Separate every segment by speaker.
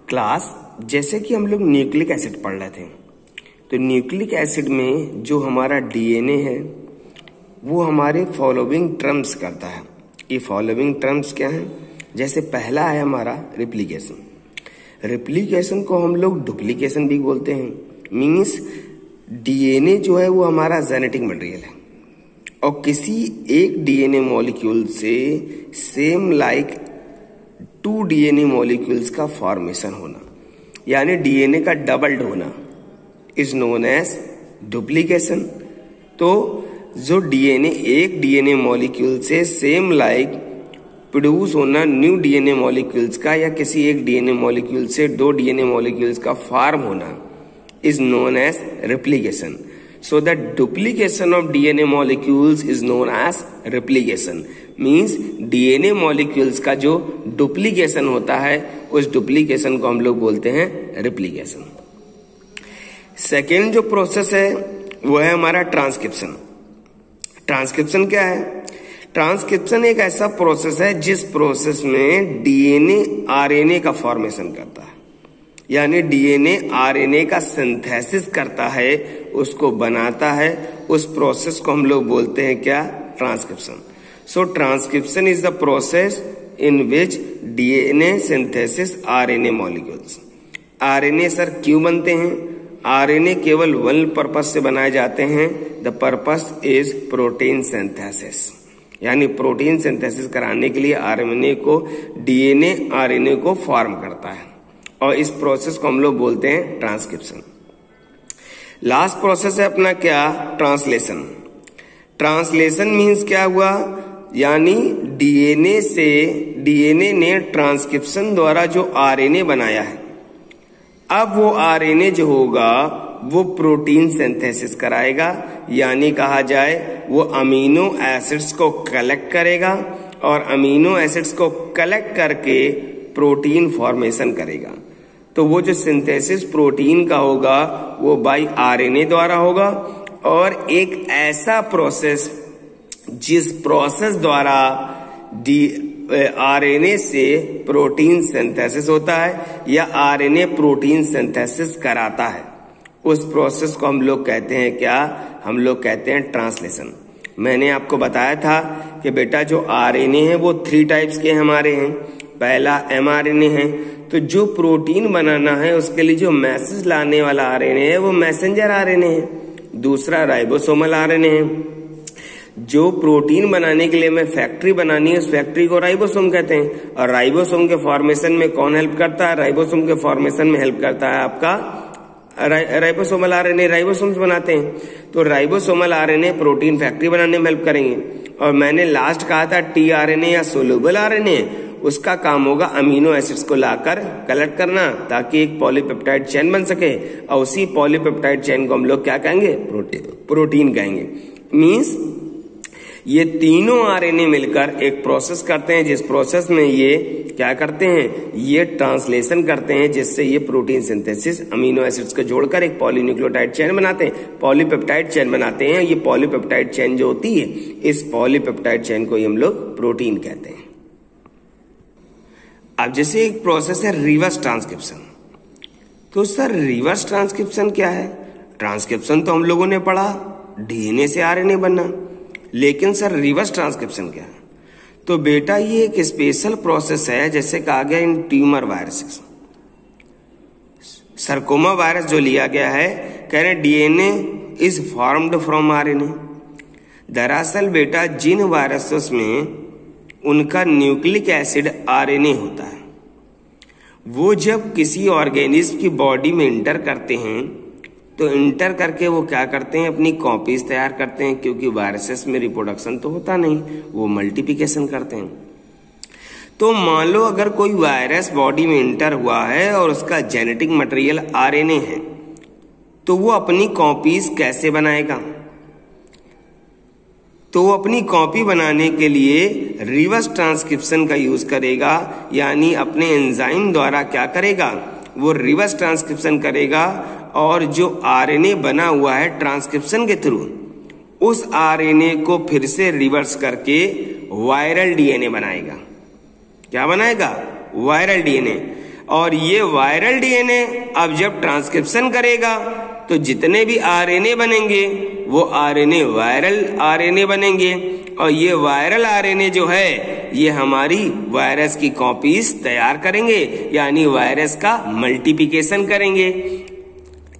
Speaker 1: Class जैसे कि हम लोग न्यूक्लिक एसिड पढ़ रहे थे, तो न्यूक्लिक एसिड में जो हमारा डीएनए है वो हमारे फॉलोइंग टर्म्स करता है। ये फॉलोइंग टर्म्स क्या हैं? जैसे पहला है हमारा रिप्लिकेशन। रिप्लिकेशन को हम लोग डुप्लीकेशन भी बोलते हैं। मीन्स डीएनए जो है वो हमारा जेनेटिक मटेरियल है और किसी एक डीएनए मॉलिक्यूल से सेम लाइक 2 डीएनए मॉलिक्यूल्स का फॉर्मेशन होना, यानी डीएनए का डबल्ड होना इज नोन एज डुप्लीकेशन। तो जो डीएनए एक डीएनए मॉलिक्यूल से सेम लाइक प्रोड्यूस होना न्यू डीएनए मॉलिक्यूल्स का, या किसी एक डीएनए मॉलिक्यूल से 2 डीएनए मॉलिक्यूल्स का फॉर्म होना is known as replication. So the duplication of DNA molecules is known as replication. Means DNA molecules का जो duplication होता है उस duplication को हम लोग बोलते हैं replication. सेकेंड जो प्रोसेस है वो है हमारा ट्रांसक्रिप्शन। ट्रांसक्रिप्शन क्या है? ट्रांसक्रिप्शन एक ऐसा प्रोसेस है जिस प्रोसेस में डीएनए आरएनए का फॉर्मेशन करता है, यानी डीएनए आरएनए का सिंथेसिस करता है, उसको बनाता है। उस प्रोसेस को हम लोग बोलते हैं क्या? Transcription. So transcription is the process in which DNA synthesis RNA molecules. RNA sir क्यों बनते हैं? आरएनए केवल वन पर्पस से बनाए जाते हैं। The purpose is protein synthesis, यानी प्रोटीन सिंथेसिस कराने के लिए आरएनए को डीएनए आरएनए को फॉर्म करता है और इस प्रोसेस को हम लोग बोलते हैं ट्रांसक्रिप्शन। लास्ट प्रोसेस है अपना क्या? ट्रांसलेशन। ट्रांसलेशन मीन्स क्या हुआ? यानी डीएनए ने ट्रांसक्रिप्शन द्वारा जो आरएनए बनाया है, अब वो आरएनए जो होगा वो प्रोटीन सिंथेसिस कराएगा, यानी कहा जाए वो अमीनो एसिड्स को कलेक्ट करेगा और अमीनो एसिड्स को कलेक्ट करके प्रोटीन फॉर्मेशन करेगा। तो वो जो सिंथेसिस प्रोटीन का होगा वो बाय आरएनए द्वारा होगा। और एक ऐसा प्रोसेस जिस प्रोसेस द्वारा आरएनए से प्रोटीन सिंथेसिस होता है या आरएनए प्रोटीन सिंथेसिस कराता है, उस प्रोसेस को हम लोग कहते हैं क्या? हम लोग कहते हैं ट्रांसलेशन। मैंने आपको बताया था कि बेटा जो आरएनए है वो 3 टाइप्स के हमारे हैं। पहला एमआरएनए है, तो जो प्रोटीन बनाना है उसके लिए जो मैसेज लाने वाला आरएनए है वो मैसेंजर आरएनए है। दूसरा राइबोसोमल आरएनए है, जो प्रोटीन बनाने के लिए हमें फैक्ट्री बनानी है उस फैक्ट्री को राइबोसोम कहते हैं। और राइबोसोम के फॉर्मेशन में कौन हेल्प करता है? राइबोसोम के फॉर्मेशन में हेल्प करता है आपका राइबोसोमल आरएनए। राइबोसोम्स बनाते हैं, तो राइबोसोमल आरएनए प्रोटीन फैक्ट्री बनाने में हेल्प करेंगे। और मैंने लास्ट कहा था टीआरएनए या सोलुबल आरएनए, उसका काम होगा अमीनो एसिड्स को लाकर कलेक्ट करना ताकि एक पॉलीपेप्टाइड चेन बन सके, और उसी पॉलीपेप्टाइड चेन को हम लोग क्या कहेंगे? प्रोटीन कहेंगे। मीन्स ये तीनों आरएनए मिलकर एक प्रोसेस करते हैं, जिस प्रोसेस में ये क्या करते हैं? ये ट्रांसलेशन करते हैं, जिससे ये प्रोटीन सिंथेसिस अमीनो एसिड्स को जोड़कर एक पॉलीन्यूक्लियोटाइड चेन बनाते हैं, पॉलीपेप्टाइड चेन बनाते हैं। ये पॉलीपेप्टाइड चेन जो होती है, इस पॉलीपेप्टाइड चेन को हम लोग प्रोटीन कहते हैं। अब जैसे एक प्रोसेस है रिवर्स ट्रांसक्रिप्शन, तो सर रिवर्स ट्रांसक्रिप्शन क्या है? ट्रांसक्रिप्शन तो हम लोगों ने पढ़ा डीएनए से आरएनए बनना, लेकिन सर रिवर्स ट्रांसक्रिप्शन क्या है? तो बेटा ये एक स्पेशल प्रोसेस है, जैसे कहा गया इन ट्यूमर वायरसेस। सरकोमा वायरस जो लिया गया है, कह रहे DNA is formed from RNA. दरअसल बेटा जिन वायरसेस में उनका न्यूक्लिक एसिड आरएनए होता है, वो जब किसी ऑर्गेनिज्म की बॉडी में इंटर करते हैं तो इंटर करके वो क्या करते हैं? अपनी कॉपीज तैयार करते हैं, क्योंकि वायरसेस में रिप्रोडक्शन तो होता नहीं, वो मल्टीप्लिकेशन करते हैं। तो मान लो अगर कोई वायरस बॉडी में इंटर हुआ है और उसका जेनेटिक मटेरियल आरएनए है, तो वो अपनी कॉपीज कैसे बनाएगा? तो वो अपनी कॉपी बनाने के लिए रिवर्स ट्रांसक्रिप्शन का यूज करेगा, यानी अपने एंजाइम द्वारा क्या करेगा? वो रिवर्स ट्रांसक्रिप्शन करेगा और जो आरएनए बना हुआ है ट्रांसक्रिप्शन के थ्रू, उस आरएनए को फिर से रिवर्स करके वायरल डीएनए बनाएगा। क्या बनाएगा? Viral DNA. और ये वायरल डीएनए अब जब ट्रांसक्रिप्शन करेगा तो जितने भी आरएनए बनेंगे वो आरएनए वायरल आरएनए बनेंगे, और ये वायरल आरएनए जो है ये हमारी वायरस की कॉपीज तैयार करेंगे, यानी वायरस का मल्टीप्लिकेशन करेंगे।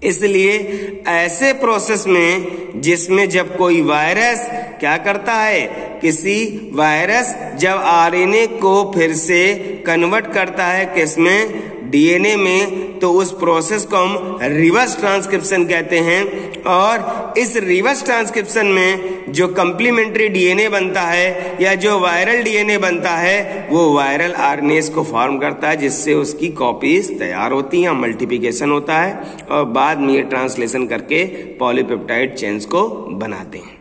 Speaker 1: इसलिए ऐसे प्रोसेस में जिसमें जब कोई वायरस क्या करता है, किसी वायरस जब आरएनए को फिर से कन्वर्ट करता है किसमें, डीएनए में, तो उस प्रोसेस को हम रिवर्स ट्रांसक्रिप्शन कहते हैं। और इस रिवर्स ट्रांसक्रिप्शन में जो कंप्लीमेंट्री डीएनए बनता है या जो वायरल डीएनए बनता है वो वायरल आरएनए को फॉर्म करता है, जिससे उसकी कॉपीज तैयार होती हैं, मल्टीप्लिकेशन होता है और बाद में ये ट्रांसलेशन करके पॉलीपेप्टाइड चेन्स को बनाते हैं।